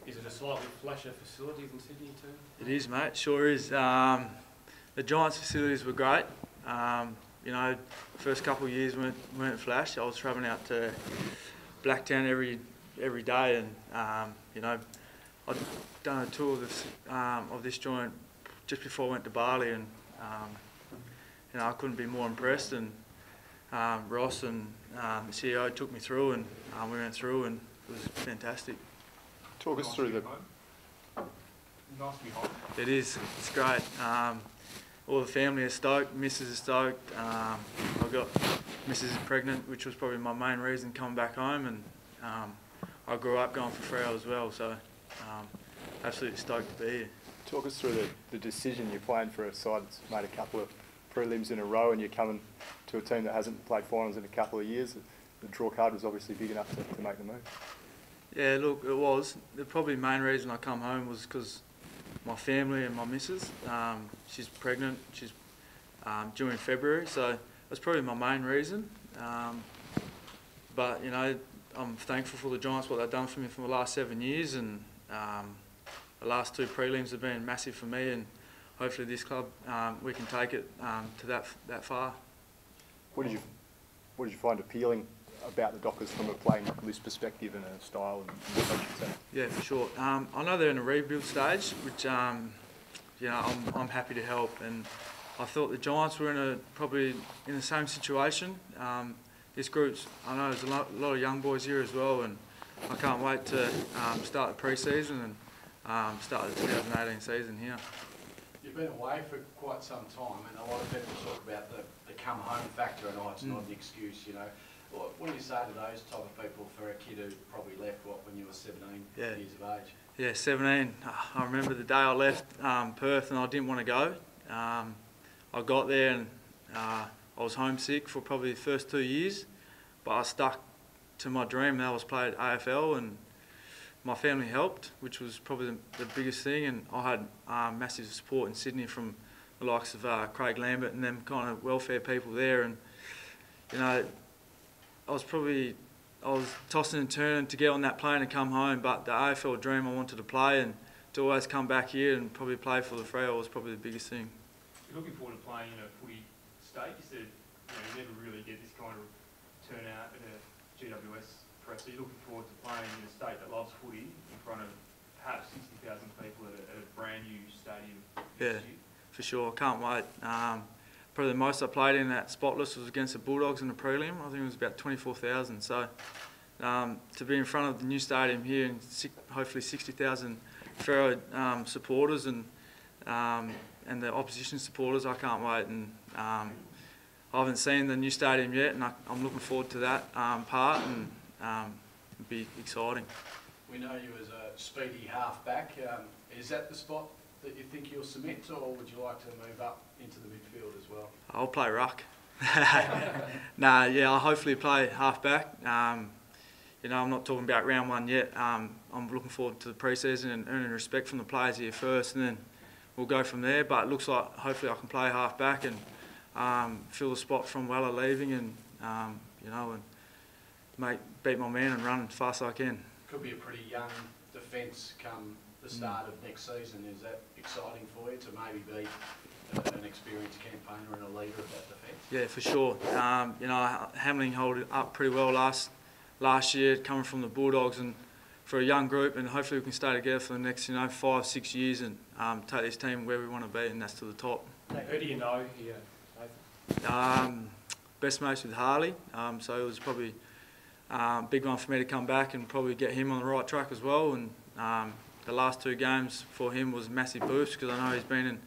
Is it a slightly flasher facility than Sydney too? It is, mate. Sure is. The Giants facilities were great. You know, first couple of years weren't flash. I was travelling out to Blacktown every day, and you know, I'd done a tour of this joint just before I went to Bali, and you know, I couldn't be more impressed. And Ross and the CEO took me through, and we went through, and it was fantastic. Talk us through the. Nice to be home. It is. It's great. All the family are stoked. Mrs. is stoked. I've got Mrs. is pregnant, which was probably my main reason coming back home, and I grew up going for Freo as well. So absolutely stoked to be here. Talk us through the decision. You're playing for a side that's made a couple of prelims in a row, and you're coming to a team that hasn't played finals in a couple of years. The draw card was obviously big enough to make the move. Yeah, look, it was. The probably main reason I come home was because my family and my missus, she's pregnant, she's due in February, so that's probably my main reason. But, you know, I'm thankful for the Giants, what they've done for me for the last 7 years, and the last 2 prelims have been massive for me, and hopefully this club, we can take it to that far. What did you find appealing about the Dockers from a playing list perspective and a style and coaching setup? Yeah, for sure. I know they're in a rebuild stage, which you know, I'm happy to help, and I thought the Giants were probably in the same situation. This group's, I know there's a lot of young boys here as well, and I can't wait to start the pre-season and start the 2018 season here. You've been away for quite some time, and a lot of people talk about the come home factor, and it's not an excuse, you know. What do you say to those type of people for a kid who probably left when you were 17 years of age? Yeah, 17. I remember the day I left Perth and I didn't want to go. I got there and I was homesick for probably the first 2 years, but I stuck to my dream, and that was play at AFL, and my family helped, which was probably the biggest thing, and I had massive support in Sydney from the likes of Craig Lambert and them kind of welfare people there, and you know, I was tossing and turning to get on that plane and come home, but the AFL dream I wanted to play, and to always come back here and probably play for the Freo was probably the biggest thing. You're looking forward to playing in a footy state. You said you never really get this kind of turnout at a GWS press. So you're looking forward to playing in a state that loves footy in front of perhaps 60,000 people at a brand new stadium. Yeah, for sure. I can't wait. Probably the most I played in that spotless was against the Bulldogs in the prelim. I think it was about 24,000. So to be in front of the new stadium here and hopefully 60,000 Freo supporters and the opposition supporters, I can't wait. And I haven't seen the new stadium yet, and I'm looking forward to that part, and it'll be exciting. We know you as a speedy half-back. Is that the spot that you think you'll cement, or would you like to move up into the midfield as well? I'll play ruck. Nah, yeah, I'll hopefully play half-back. You know, I'm not talking about round 1 yet. I'm looking forward to the pre-season and earning respect from the players here first, and then we'll go from there. But it looks like hopefully I can play half-back and fill the spot from Weller leaving, and you know, and beat my man and run as fast as I can. Could be a pretty young defence come the start of next season. Is that exciting for you to maybe be an experienced campaigner and a leader of that defence? Yeah, for sure. You know, Hamling held it up pretty well last year, coming from the Bulldogs, and for a young group, and hopefully we can stay together for the next 5-6 years and take this team where we want to be, and that's to the top. Who do you know here, Nathan? Best mates with Harley, so it was probably a big one for me to come back and probably get him on the right track as well. And the last 2 games for him was a massive boost, because I know he's been in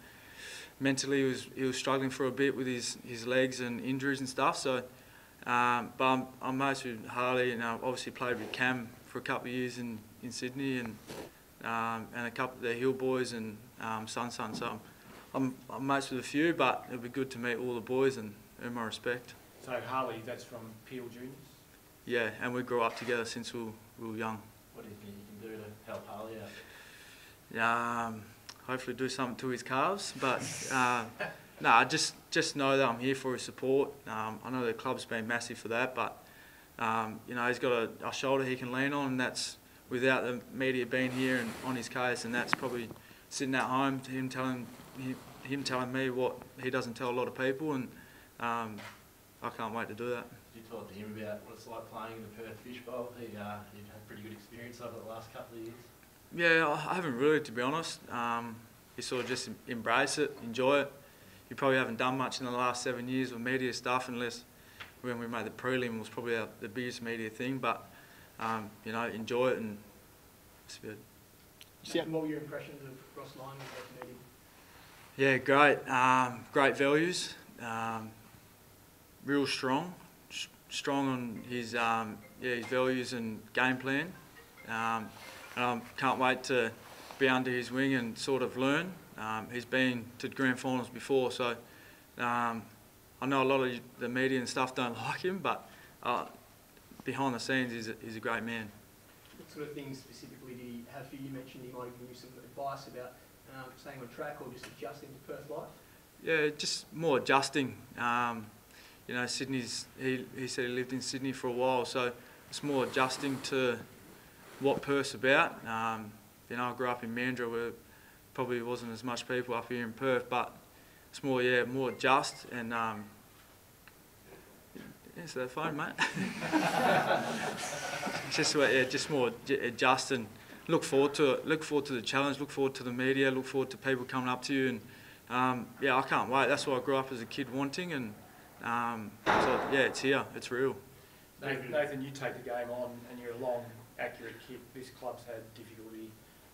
mentally he was struggling for a bit with his legs and injuries and stuff. So, but I'm mates with Harley, and obviously played with Cam for a couple of years in Sydney, and a couple of the Hill boys and Sun. So I'm mates with a few, but it'll be good to meet all the boys and earn my respect. So Harley, that's from Peel Juniors? Yeah, and we grew up together since we were young. What do you think you can do to help Harley out? Hopefully do something to his calves, but no, just know that I'm here for his support. I know the club's been massive for that, but you know, he's got a shoulder he can lean on, and that's without the media being here and on his case, and that's probably sitting at home, him telling me what he doesn't tell a lot of people, and I can't wait to do that. You talked to him about what it's like playing in the Perth Fishbowl. You've had pretty good experience over the last couple of years. Yeah, I haven't really, to be honest. You sort of just embrace it, enjoy it. You probably haven't done much in the last 7 years with media stuff, unless when we made the prelim was probably the biggest media thing. But you know, enjoy it, and it's good. What were your impressions of Ross Lyon with that meeting? Yeah, great. Great values. Real strong on his his values and game plan. And I can't wait to be under his wing and sort of learn. He's been to grand finals before, so I know a lot of the media and stuff don't like him, but behind the scenes, he's a great man. What sort of things specifically did he have for you? You mentioned he might have given you some advice about staying on track or just adjusting to Perth life? Yeah, just more adjusting. You know, Sydney's, he said he lived in Sydney for a while, so it's more adjusting to what Perth's about. You know, I grew up in Mandurah where probably wasn't as much people up here in Perth, but it's more, more adjust and it's that phone, mate. Just more adjust and look forward to it. Look forward to the challenge. Look forward to the media. Look forward to people coming up to you, and I can't wait. That's what I grew up as a kid wanting, and so it's here. It's real. Nathan, you take the game on and you're a long, accurate kick. This club's had difficulty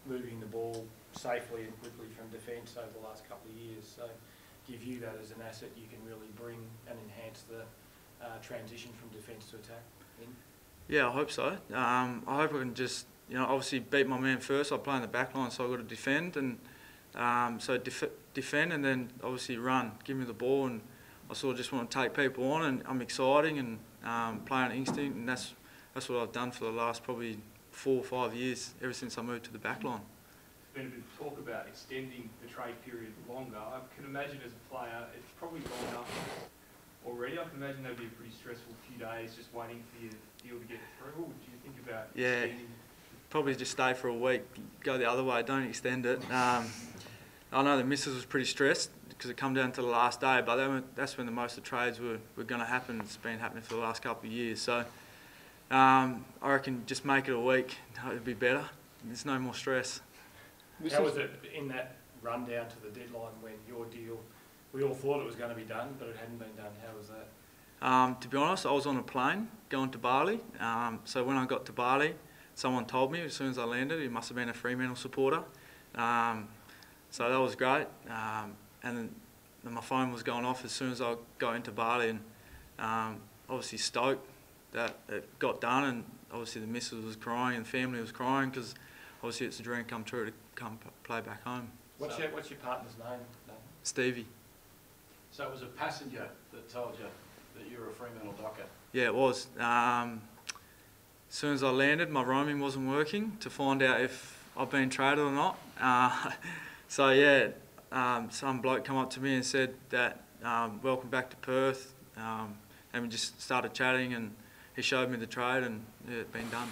moving the ball safely and quickly from defence over the last couple of years. So give you that as an asset you can really bring and enhance the transition from defence to attack. Yeah, I hope so. I hope I can just, you know, obviously beat my man first. I play in the back line, so I've got to defend, and so defend and then obviously run, give me the ball, and I sort of just want to take people on, and I'm exciting and playing instinct, and that's what I've done for the last probably 4 or 5 years, ever since I moved to the back line. There's been a bit of talk about extending the trade period longer. I can imagine as a player, it's probably long enough already. I can imagine that'd be a pretty stressful few days just waiting for your deal to get through. What would you think about extending? Probably just stay for a week, go the other way, don't extend it. I know the missus was pretty stressed because it come down to the last day, but that's when the most of the trades were going to happen. It's been happening for the last couple of years. So I reckon just make it a week, it'd be better. There's no more stress. How was it in that run down to the deadline when your deal, we all thought it was going to be done, but it hadn't been done? How was that? To be honest, I was on a plane going to Bali. So when I got to Bali, someone told me as soon as I landed, he must have been a Fremantle supporter. So that was great. And then my phone was going off as soon as I got into Bali, and obviously stoked that it got done, and obviously the missus was crying and the family was crying because obviously it's a dream come true to come play back home. What's your partner's name? Stevie. So it was a passenger that told you that you were a Fremantle docker? Yeah, it was. As soon as I landed, my roaming wasn't working to find out if I've been traded or not. So yeah, some bloke come up to me and said that welcome back to Perth, and we just started chatting, and he showed me the trade, and yeah, it's been done.